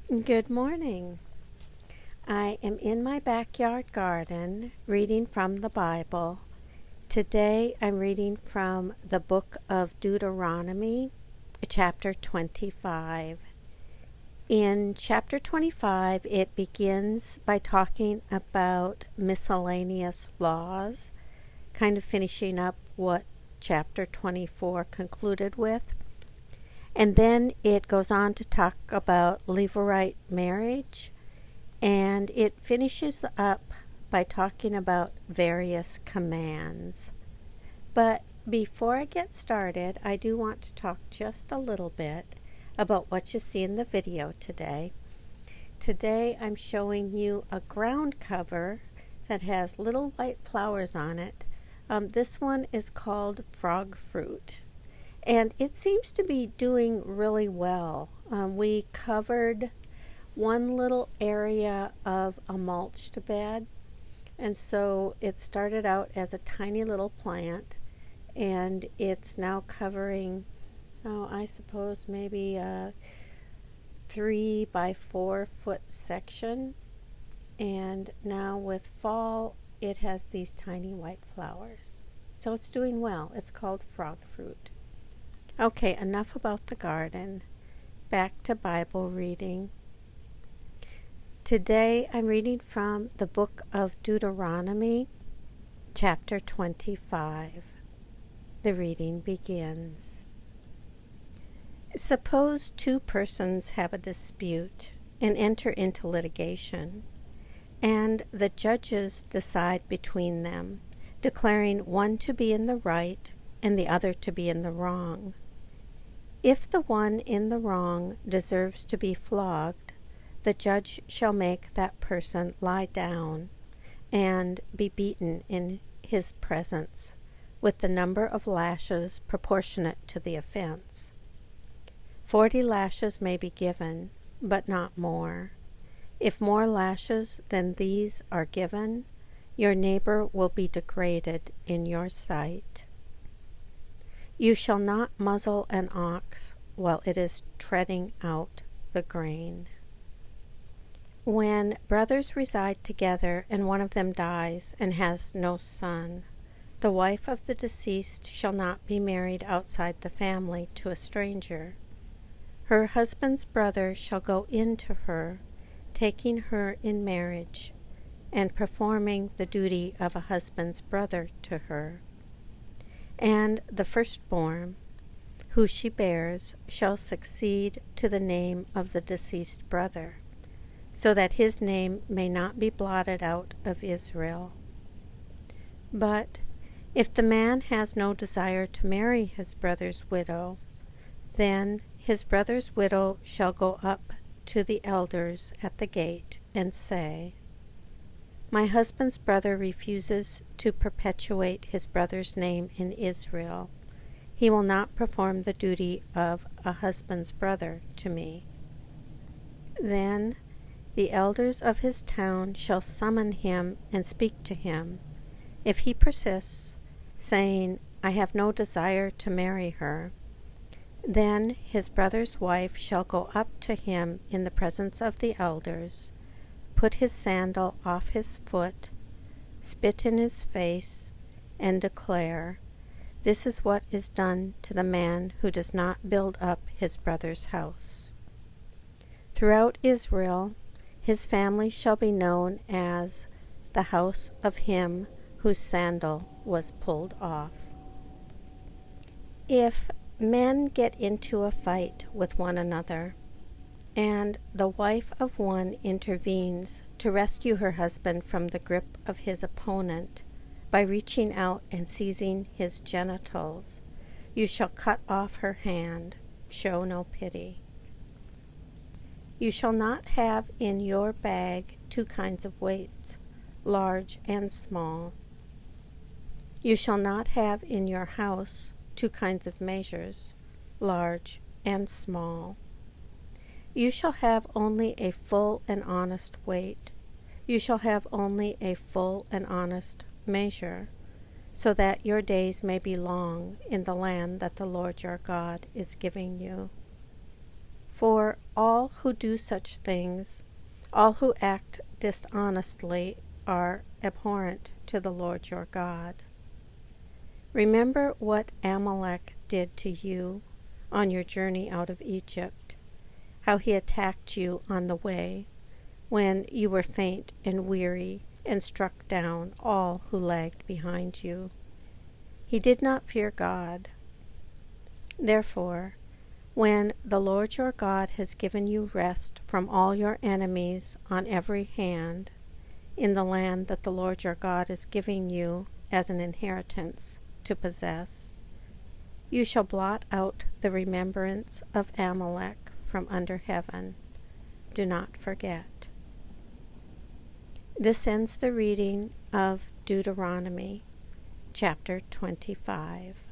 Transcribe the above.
Good morning. I am in my backyard garden reading from the Bible. Today I'm reading from the book of Deuteronomy, chapter 25. In chapter 25, it begins by talking about miscellaneous laws, kind of finishing up what chapter 24 concluded with. And then it goes on to talk about Levirate marriage, and it finishes up by talking about various commands. But before I get started, I do want to talk just a little bit about what you see in the video today. Today I'm showing you a ground cover that has little white flowers on it. This one is called frog fruit. And it seems to be doing really well. We covered one little area of a mulched bed, and so it started out as a tiny little plant, and it's now covering, I suppose maybe a 3 by 4 foot section, and now with fall it has these tiny white flowers. So it's doing well. It's called frog fruit. Okay, enough about the garden. Back to Bible reading. Today I'm reading from the book of Deuteronomy, chapter 25. The reading begins. Suppose two persons have a dispute and enter into litigation, and the judges decide between them, declaring one to be in the right and the other to be in the wrong. If the one in the wrong deserves to be flogged, the judge shall make that person lie down and be beaten in his presence with the number of lashes proportionate to the offense. 40 lashes may be given, but not more. If more lashes than these are given, your neighbor will be degraded in your sight. You shall not muzzle an ox while it is treading out the grain. When brothers reside together and one of them dies and has no son, the wife of the deceased shall not be married outside the family to a stranger. Her husband's brother shall go in to her, taking her in marriage, and performing the duty of a husband's brother to her. And the firstborn, who she bears, shall succeed to the name of the deceased brother, so that his name may not be blotted out of Israel. But if the man has no desire to marry his brother's widow, then his brother's widow shall go up to the elders at the gate and say, My husband's brother refuses to perpetuate his brother's name in Israel. He will not perform the duty of a husband's brother to me. Then the elders of his town shall summon him and speak to him. If he persists, saying, I have no desire to marry her, then his brother's wife shall go up to him in the presence of the elders, put his sandal off his foot, spit in his face, and declare, This is what is done to the man who does not build up his brother's house. Throughout Israel, his family shall be known as the house of him whose sandal was pulled off. If men get into a fight with one another, and the wife of one intervenes to rescue her husband from the grip of his opponent by reaching out and seizing his genitals, you shall cut off her hand. Show no pity. You shall not have in your bag 2 kinds of weights, large and small. You shall not have in your house 2 kinds of measures, large and small. You shall have only a full and honest weight. You shall have only a full and honest measure, so that your days may be long in the land that the Lord your God is giving you. For all who do such things, all who act dishonestly, are abhorrent to the Lord your God. Remember what Amalek did to you on your journey out of Egypt, how he attacked you on the way, when you were faint and weary, and struck down all who lagged behind you. He did not fear God. Therefore, when the Lord your God has given you rest from all your enemies on every hand, in the land that the Lord your God is giving you as an inheritance to possess, you shall blot out the remembrance of Amalek from under heaven. Do not forget. This ends the reading of Deuteronomy, chapter 25.